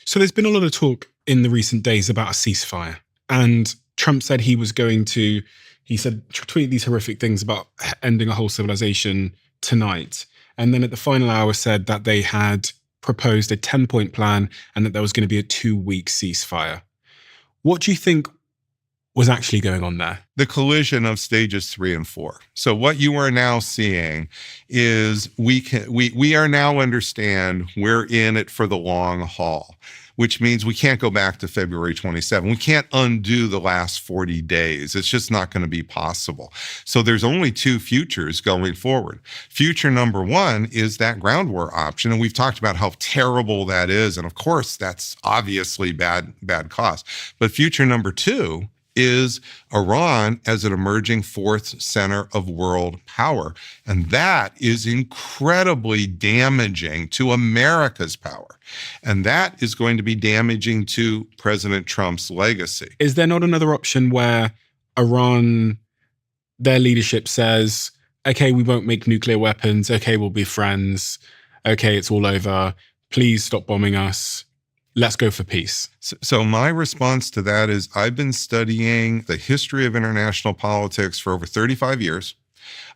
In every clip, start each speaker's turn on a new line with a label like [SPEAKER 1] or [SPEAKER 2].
[SPEAKER 1] So there's been a lot of talk in the recent days about a ceasefire. And Trump said he said, tweet these horrific things about ending a whole civilization tonight. And then at the final hour said that they had proposed a 10-point plan and that there was going to be a 2-week ceasefire. What do you think was actually going on there?
[SPEAKER 2] The collision of stages 3 and 4. So what you are now seeing is we are now understand we're in it for the long haul, which means we can't go back to February 27. We can't undo the last 40 days. It's just not going to be possible. So there's only 2 futures going forward. Future number 1 is that ground war option. And we've talked about how terrible that is. And of course, that's obviously bad cost. But future number 2 is Iran as an emerging 4th center of world power. And that is incredibly damaging to America's power. And that is going to be damaging to President Trump's legacy.
[SPEAKER 1] Is there not another option where Iran, their leadership says, okay, we won't make nuclear weapons. Okay, we'll be friends. Okay, it's all over. Please stop bombing us. Let's go for peace.
[SPEAKER 2] So my response to that is I've been studying the history of international politics for over 35 years.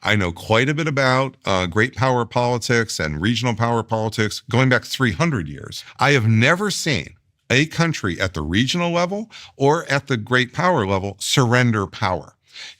[SPEAKER 2] I know quite a bit about great power politics and regional power politics going back 300 years. I have never seen a country at the regional level or at the great power level surrender power.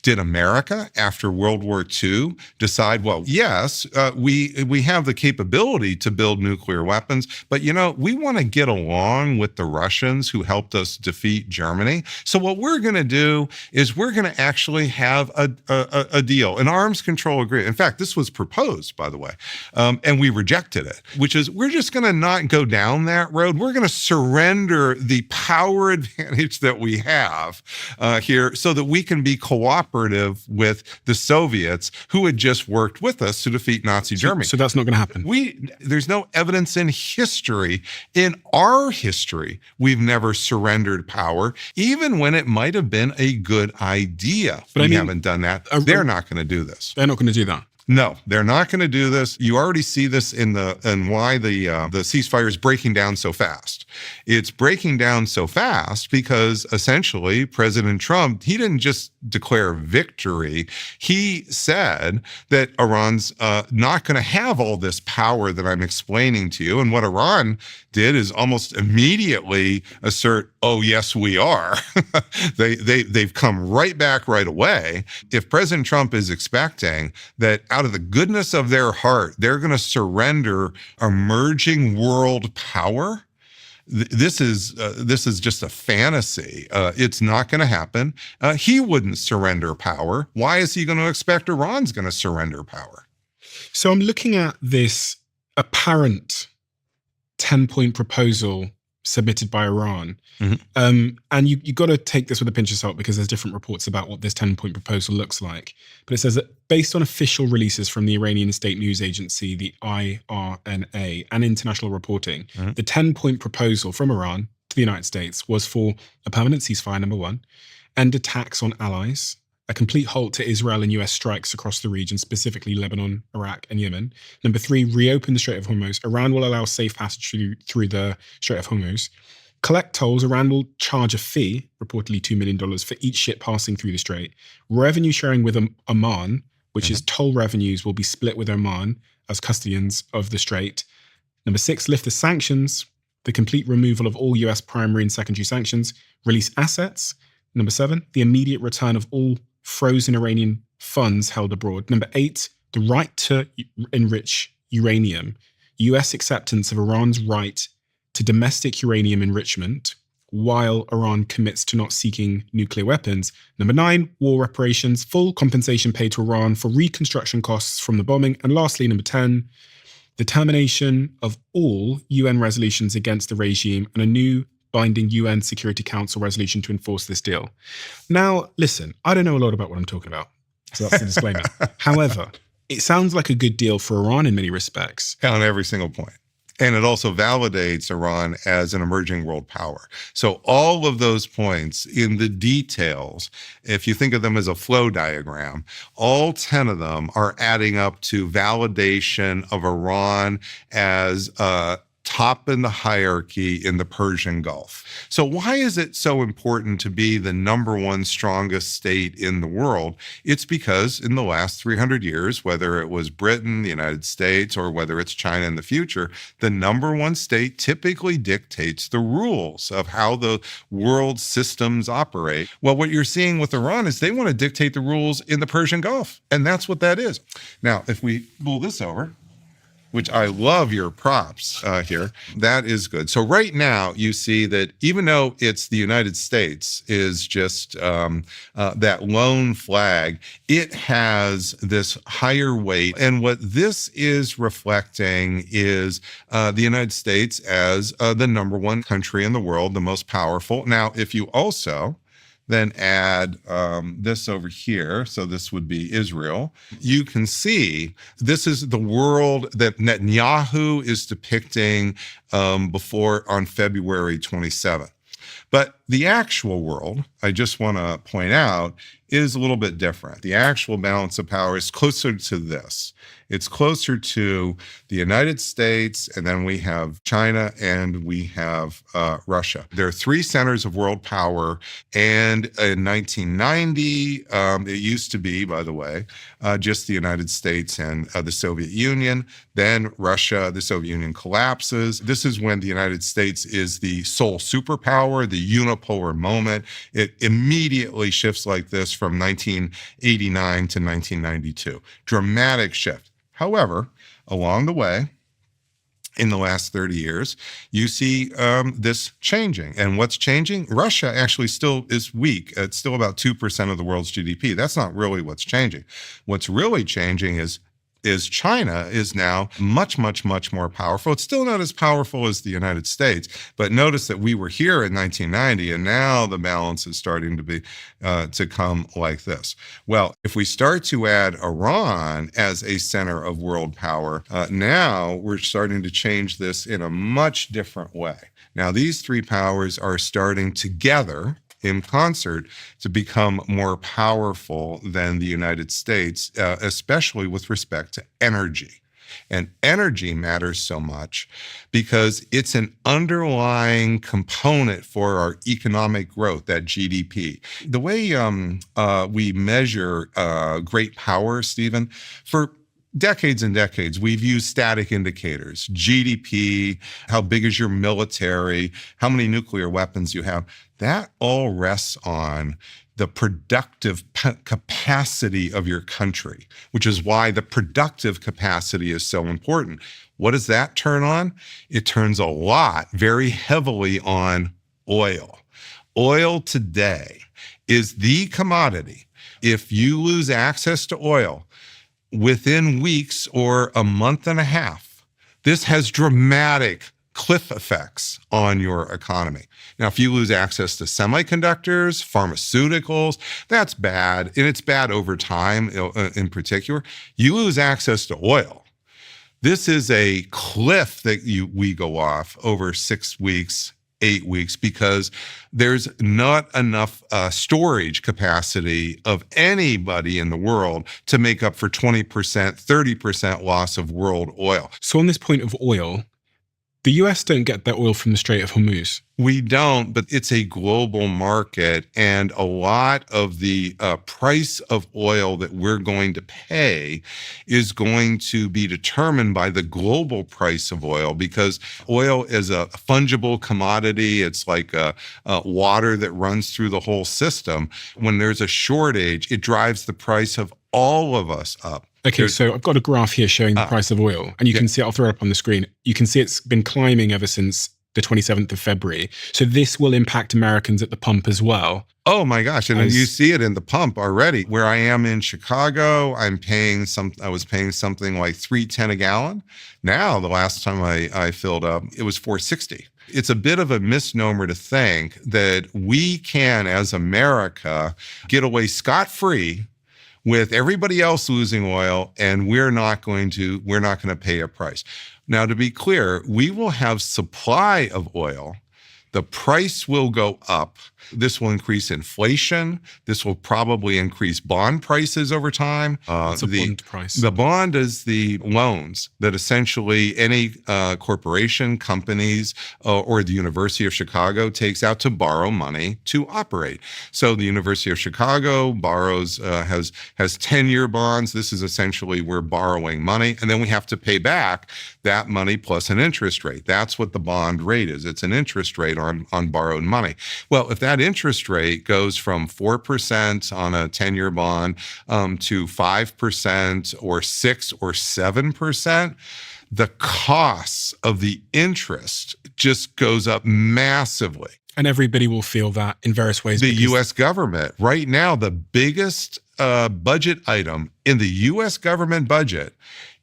[SPEAKER 2] Did America, after World War II, decide, well, yes, we have the capability to build nuclear weapons, but, we want to get along with the Russians who helped us defeat Germany. So what we're going to do is we're going to actually have a deal, an arms control agreement. In fact, this was proposed, by the way, and we rejected it, which is we're just going to not go down that road. We're going to surrender the power advantage that we have here so that we can be cooperative with the Soviets who had just worked with us to defeat Nazi Germany.
[SPEAKER 1] So that's not going to happen.
[SPEAKER 2] There's no evidence in history, in our history, we've never surrendered power, even when it might have been a good idea. But we haven't done that. They're not going to do this.
[SPEAKER 1] They're not going to do that.
[SPEAKER 2] No, they're not going to do this. You already see this in why the ceasefire is breaking down so fast. It's breaking down so fast because essentially President Trump, he didn't just declare victory. He said that Iran's not going to have all this power that I'm explaining to you. And what Iran did is almost immediately assert, oh, yes, we are. They've come right back right away. If President Trump is expecting that out of the goodness of their heart, they're going to surrender emerging world power, this is just a fantasy. It's not going to happen. He wouldn't surrender power. Why is he going to expect Iran's going to surrender power?
[SPEAKER 1] So I'm looking at this apparent 10-point proposal submitted by Iran. Mm-hmm. And you got to take this with a pinch of salt because there's different reports about what this 10-point proposal looks like. But it says that based on official releases from the Iranian state news agency, the IRNA, and international reporting, mm-hmm. the 10-point proposal from Iran to the United States was for a permanent ceasefire, number 1, end attacks on allies, a complete halt to Israel and US strikes across the region, specifically Lebanon, Iraq, and Yemen. Number 3, reopen the Strait of Hormuz. Iran will allow safe passage through the Strait of Hormuz. Collect tolls. Iran will charge a fee, reportedly $2 million, for each ship passing through the strait. Revenue sharing with Oman, which is toll revenues, will be split with Oman as custodians of the strait. Number 6, lift the sanctions, the complete removal of all US primary and secondary sanctions. Release assets. Number 7, the immediate return of all frozen Iranian funds held abroad. Number 8, the right to enrich uranium. US acceptance of Iran's right to domestic uranium enrichment while Iran commits to not seeking nuclear weapons. Number 9, war reparations, full compensation paid to Iran for reconstruction costs from the bombing. And lastly, number 10, the termination of all UN resolutions against the regime and a new binding UN Security Council resolution to enforce this deal. Now, listen, I don't know a lot about what I'm talking about, so that's the disclaimer. However, it sounds like a good deal for Iran in many respects.
[SPEAKER 2] On every single point. And it also validates Iran as an emerging world power. So all of those points in the details, if you think of them as a flow diagram, all 10 of them are adding up to validation of Iran as top in the hierarchy in the Persian Gulf. So why is it so important to be the number one strongest state in the world? It's because in the last 300 years, whether it was Britain, the United States, or whether it's China in the future, the number one state typically dictates the rules of how the world systems operate. Well, what you're seeing with Iran is they want to dictate the rules in the Persian Gulf, and that's what that is. Now, if we pull this over, which I love your props here. That is good. So right now you see that even though it's the United States is just that lone flag, it has this higher weight. And what this is reflecting is the United States as the number one country in the world, the most powerful. Now, if you also then add this over here, so this would be Israel, you can see this is the world that Netanyahu is depicting before on February 27th. But the actual world, I just want to point out, is a little bit different. The actual balance of power is closer to this. It's closer to the United States, and then we have China, and we have Russia. There are three centers of world power, and in 1990, it used to be, by the way, just the United States and the Soviet Union. Then Russia, the Soviet Union collapses. This is when the United States is the sole superpower, the unipolar moment. It immediately shifts like this from 1989 to 1992. Dramatic shift. However, along the way, in the last 30 years, you see this changing. And what's changing? Russia actually still is weak. It's still about 2% of the world's GDP. That's not really what's changing. What's really changing is China is now much, much, much more powerful. It's still not as powerful as the United States, but notice that we were here in 1990, and now the balance is starting to be to come like this. Well, if we start to add Iran as a center of world power, now we're starting to change this in a much different way. Now, these three powers are starting together in concert to become more powerful than the United States, especially with respect to energy. And energy matters so much because it's an underlying component for our economic growth, that GDP. The way we measure great power, Steven, for decades and decades, we've used static indicators, GDP, how big is your military, how many nuclear weapons you have. That all rests on the productive capacity of your country, which is why the productive capacity is so important. What does that turn on? It turns a lot, very heavily on oil. Oil today is the commodity. If you lose access to oil, within weeks or a month and a half, this has dramatic cliff effects on your economy. Now, if you lose access to semiconductors, pharmaceuticals, that's bad, and it's bad over time in particular. You lose access to oil. This is a cliff that we go off over 6 weeks, 8 weeks, because there's not enough storage capacity of anybody in the world to make up for 20%, 30% loss of world oil.
[SPEAKER 1] So on this point of oil, the US don't get their oil from the Strait of Hormuz.
[SPEAKER 2] We don't, but it's a global market, and a lot of the price of oil that we're going to pay is going to be determined by the global price of oil, because oil is a fungible commodity. It's like water that runs through the whole system. When there's a shortage, it drives the price of all of us up.
[SPEAKER 1] Okay, so I've got a graph here showing the price of oil, and you can see it, I'll throw it up on the screen. You can see it's been climbing ever since the 27th of February. So this will impact Americans at the pump as well.
[SPEAKER 2] Oh my gosh. And you see it in the pump already. Where I am in Chicago, I was paying something like $3.10 a gallon. Now, the last time I filled up, it was $4.60. It's a bit of a misnomer to think that we can, as America, get away scot-free with everybody else losing oil, and we're not going to pay a price. Now, to be clear, we will have supply of oil The price will go up. This will increase inflation. This will probably increase bond prices over time.
[SPEAKER 1] What's a bond price?
[SPEAKER 2] The bond is the loans that essentially any corporation, companies, or the University of Chicago takes out to borrow money to operate. So the University of Chicago borrows, has 10-year bonds. This is essentially we're borrowing money, and then we have to pay back that money plus an interest rate. That's what the bond rate is. It's an interest rate on borrowed money. Well, if that interest rate goes from 4% on a 10-year bond to 5% or 6 or 7%, the costs of the interest just goes up massively.
[SPEAKER 1] And everybody will feel that in various ways.
[SPEAKER 2] The U.S. government, right now, the biggest budget item in the U.S. government budget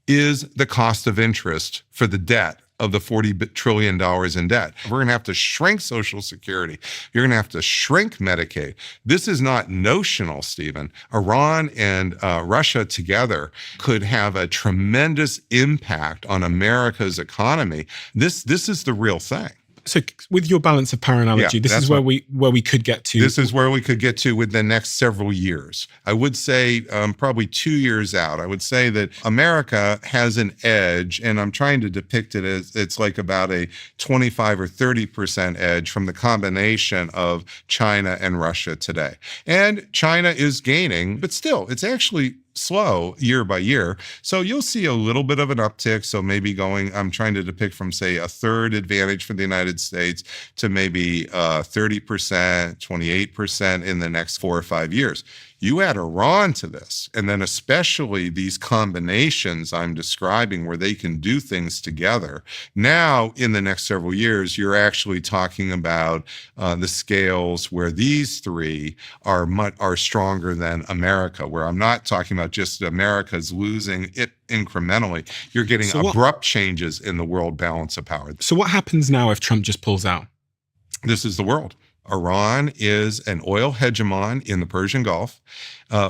[SPEAKER 2] is the cost of interest for the debt of the $40 trillion in debt. We're going to have to shrink Social Security. You're going to have to shrink Medicaid. This is not notional, Stephen. Iran and Russia together could have a tremendous impact on America's economy. This is the real thing.
[SPEAKER 1] So with your balance of power analogy, this is where we could get to.
[SPEAKER 2] This is where we could get to with the next several years. I would say probably 2 years out. I would say that America has an edge, and I'm trying to depict it as it's like about a 25 or 30% edge from the combination of China and Russia today. And China is gaining, but still, it's actually slow year by year. So you'll see a little bit of an uptick. So maybe I'm trying to depict from, say, a third advantage for the United States to maybe 30%, 28% in the next 4 or 5 years. You add Iran to this, and then especially these combinations I'm describing where they can do things together. Now, in the next several years, you're actually talking about the scales where these three are stronger than America, where I'm not talking about just America's losing it incrementally. You're getting abrupt changes in the world balance of power.
[SPEAKER 1] So what happens now if Trump just pulls out?
[SPEAKER 2] This is the world. Iran is an oil hegemon in the Persian Gulf.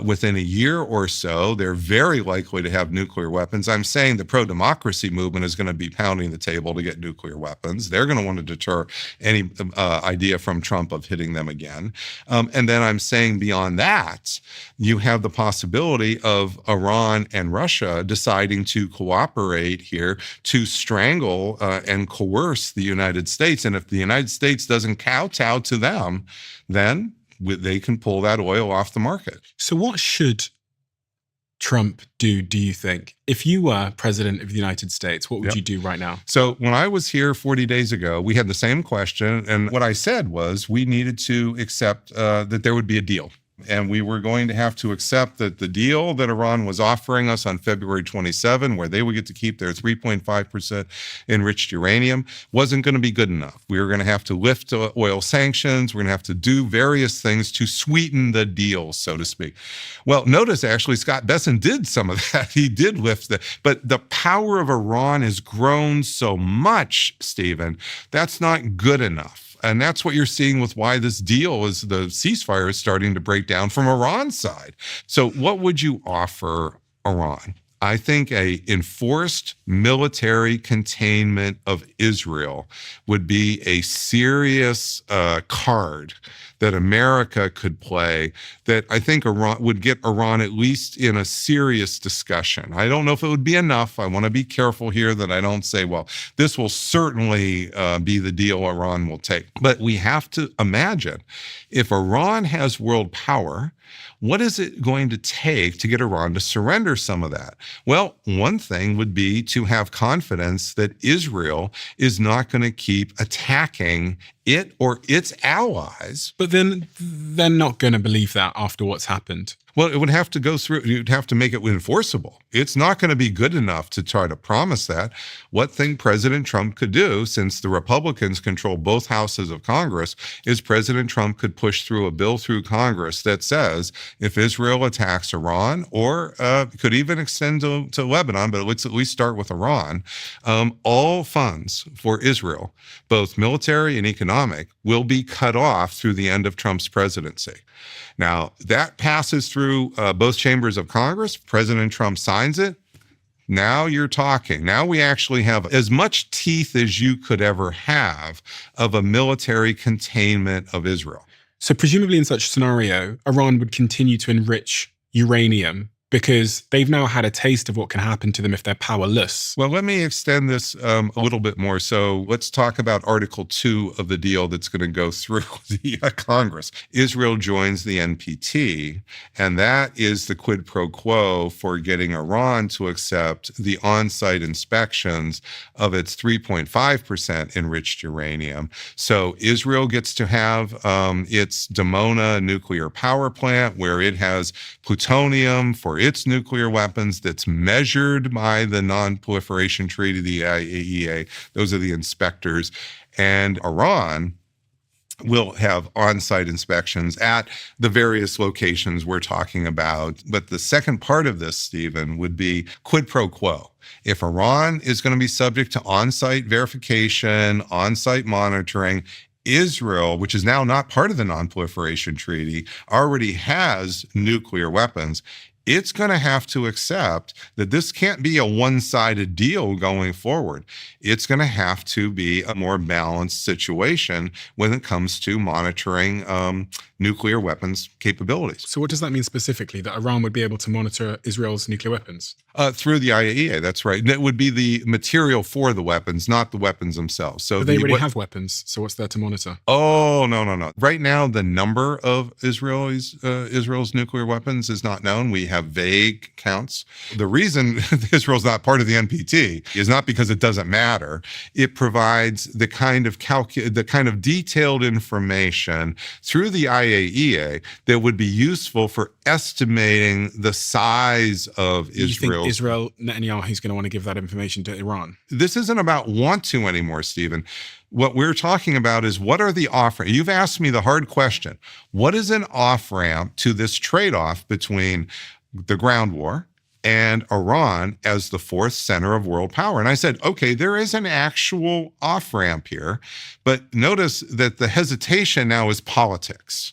[SPEAKER 2] Within a year or so, they're very likely to have nuclear weapons. I'm saying the pro-democracy movement is going to be pounding the table to get nuclear weapons. They're going to want to deter any idea from Trump of hitting them again. And then I'm saying beyond that, you have the possibility of Iran and Russia deciding to cooperate here to strangle and coerce the United States. And if the United States doesn't kowtow to them, then they can pull that oil off the market.
[SPEAKER 1] So what should Trump do you think? If you were president of the United States, what would you do right now?
[SPEAKER 2] So when I was here 40 days ago, we had the same question. And what I said was we needed to accept that there would be a deal. And we were going to have to accept that the deal that Iran was offering us on February 27, where they would get to keep their 3.5% enriched uranium, wasn't going to be good enough. We were going to have to lift oil sanctions. We're going to have to do various things to sweeten the deal, so to speak. Well, notice actually Scott Bessent did some of that. He did lift that. But the power of Iran has grown so much, Stephen, that's not good enough. And that's what you're seeing with why this deal is the ceasefire is starting to break down from Iran's side. So what would you offer Iran? I think a enforced military containment of Israel would be a serious card that America could play that I think Iran would get Iran at least in a serious discussion. I don't know if it would be enough. I want to be careful here that I don't say, well, this will certainly be the deal Iran will take. But we have to imagine if Iran has world power, what is it going to take to get Iran to surrender some of that? Well, one thing would be to have confidence that Israel is not going to keep attacking it or its allies.
[SPEAKER 1] But then they're not going to believe that after what's happened.
[SPEAKER 2] Well, it would have to go through, you'd have to make it enforceable. It's not going to be good enough to try to promise that. What thing President Trump could do, since the Republicans control both houses of Congress, is President Trump could push through a bill through Congress that says if Israel attacks Iran, or could even extend to Lebanon, but let's at least start with Iran, all funds for Israel, both military and economic, will be cut off through the end of Trump's presidency. Now, that passes through both chambers of Congress. President Trump signs it. Now you're talking. Now we actually have as much teeth as you could ever have of a military containment of Israel.
[SPEAKER 1] So presumably in such a scenario, Iran would continue to enrich uranium because they've now had a taste of what can happen to them if they're powerless.
[SPEAKER 2] Well, let me extend this a little bit more. So let's talk about Article 2 of the deal that's going to go through the Congress. Israel joins the NPT, and that is the quid pro quo for getting Iran to accept the on-site inspections of its 3.5% enriched uranium. So Israel gets to have its Dimona nuclear power plant where it has plutonium for its nuclear weapons that's measured by the Non-Proliferation Treaty, the IAEA. Those are the inspectors. And Iran will have on-site inspections at the various locations we're talking about. But the second part of this, Stephen, would be quid pro quo. If Iran is going to be subject to on-site verification, on-site monitoring, Israel, which is now not part of the Non-Proliferation Treaty, already has nuclear weapons. It's going to have to accept that this can't be a one-sided deal going forward. It's going to have to be a more balanced situation when it comes to monitoring nuclear weapons capabilities.
[SPEAKER 1] So what does that mean specifically, that Iran would be able to monitor Israel's nuclear weapons?
[SPEAKER 2] Through the IAEA, that's right. That would be the material for the weapons, not the weapons themselves. So
[SPEAKER 1] but they already have weapons, so what's there to monitor?
[SPEAKER 2] Oh, no. Right now, the number of Israel's nuclear weapons is not known. We have vague counts. The reason Israel's not part of the NPT is not because it doesn't matter. It provides the kind of detailed information through the IAEA that would be useful for estimating the size of Israel.
[SPEAKER 1] Israel, Netanyahu's going to want to give that information to Iran?
[SPEAKER 2] This isn't about want to anymore, Stephen. What we're talking about is what are the off-ramps? You've asked me the hard question. What is an off-ramp to this trade-off between the ground war and Iran as the fourth center of world power? And I said, okay, there is an actual off-ramp here, but notice that the hesitation now is politics.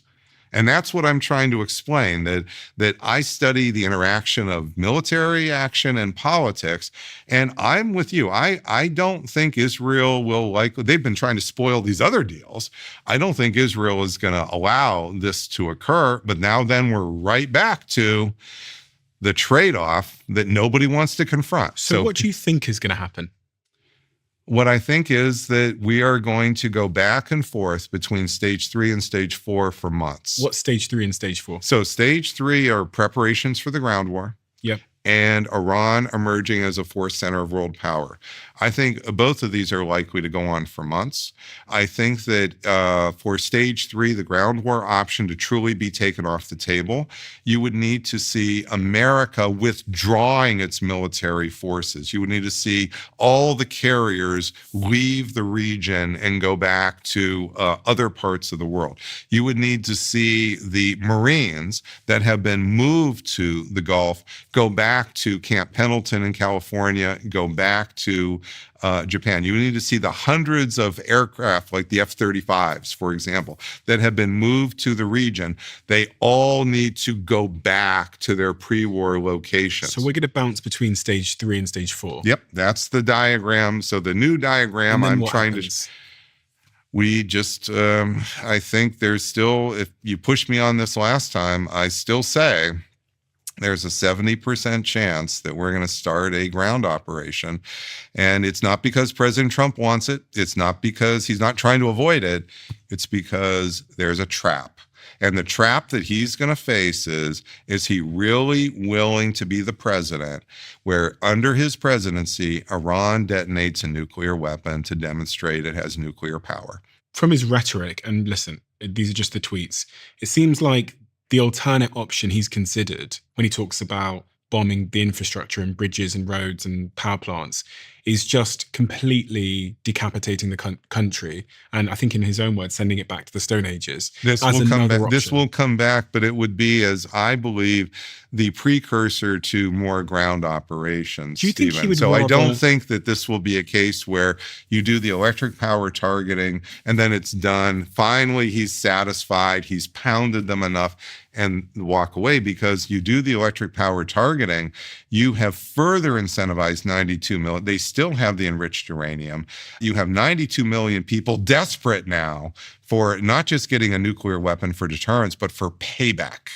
[SPEAKER 2] And that's what I'm trying to explain, that I study the interaction of military action and politics. And I'm with you. I don't think Israel will they've been trying to spoil these other deals. I don't think Israel is going to allow this to occur. But now then we're right back to the trade-off that nobody wants to confront.
[SPEAKER 1] So what do you think is going to happen?
[SPEAKER 2] What I think is that we are going to go back and forth between stage 3 and stage 4 for months.
[SPEAKER 1] What's stage 3 and stage 4?
[SPEAKER 2] So stage 3 are preparations for the ground war.
[SPEAKER 1] Yep.
[SPEAKER 2] And Iran emerging as a fourth center of world power. I think both of these are likely to go on for months. I think that for stage 3, the ground war option to truly be taken off the table, you would need to see America withdrawing its military forces. You would need to see all the carriers leave the region and go back to other parts of the world. You would need to see the Marines that have been moved to the Gulf go back to Camp Pendleton in California, go back to Japan. You need to see the hundreds of aircraft like the F-35s, for example, that have been moved to the region. They all need to go back to their pre-war locations.
[SPEAKER 1] So we're going to bounce between stage 3 and stage 4.
[SPEAKER 2] Yep, that's the diagram. So the new diagram I'm trying to... We just, I think there's still, if you pushed me on this last time, I still say there's a 70% chance that we're going to start a ground operation. And it's not because President Trump wants it. It's not because he's not trying to avoid it. It's because there's a trap. And the trap that he's going to face is he really willing to be the president where under his presidency, Iran detonates a nuclear weapon to demonstrate it has nuclear power?
[SPEAKER 1] From his rhetoric, and listen, these are just the tweets, it seems like the alternate option he's considered when he talks about bombing the infrastructure and bridges and roads and power plants is just completely decapitating the country. And I think in his own words, sending it back to the Stone Ages.
[SPEAKER 2] This
[SPEAKER 1] as
[SPEAKER 2] will come back.
[SPEAKER 1] option.
[SPEAKER 2] This will come back, but it would be, as I believe, the precursor to more ground operations.
[SPEAKER 1] Do you think he would
[SPEAKER 2] So
[SPEAKER 1] rather...
[SPEAKER 2] I don't think that this will be a case where you do the electric power targeting and then it's done. Finally, he's satisfied. He's pounded them enough and walk away, because you do the electric power targeting, you have further incentivized 92 million. They still have the enriched uranium. You have 92 million people desperate now for not just getting a nuclear weapon for deterrence, but for payback.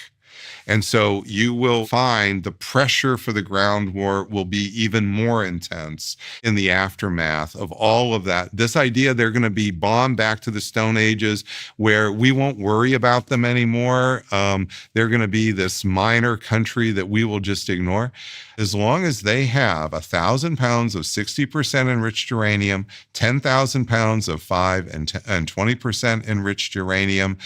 [SPEAKER 2] And so you will find the pressure for the ground war will be even more intense in the aftermath of all of that. This idea they're going to be bombed back to the Stone Ages where we won't worry about them anymore. They're going to be this minor country that we will just ignore. As long as they have 1,000 pounds of 60% enriched uranium, 10,000 pounds of 5 and 20% enriched uranium,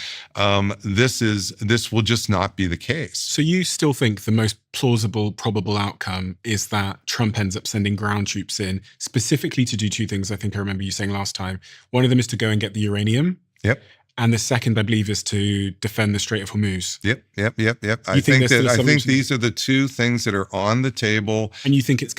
[SPEAKER 2] this will just not be the case.
[SPEAKER 1] So you still think the most plausible, probable outcome is that Trump ends up sending ground troops in specifically to do two things? I think I remember you saying last time. One of them is to go and get the uranium.
[SPEAKER 2] Yep.
[SPEAKER 1] And the second, I believe, is to defend the Strait of Hormuz.
[SPEAKER 2] Yep. I think these are the two things that are on the table.
[SPEAKER 1] And you think it's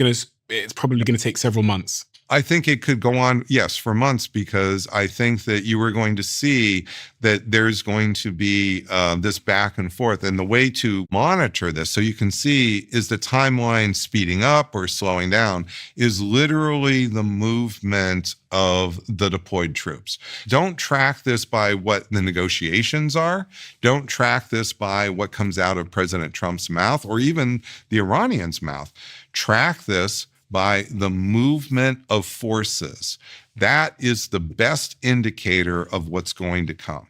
[SPEAKER 1] probably going to take several months?
[SPEAKER 2] I think it could go on, yes, for months, because I think that you are going to see that there's going to be this back and forth. And the way to monitor this, so you can see, is the timeline speeding up or slowing down, is literally the movement of the deployed troops. Don't track this by what the negotiations are. Don't track this by what comes out of President Trump's mouth or even the Iranians' mouth. Track this by the movement of forces. That is the best indicator of what's going to come.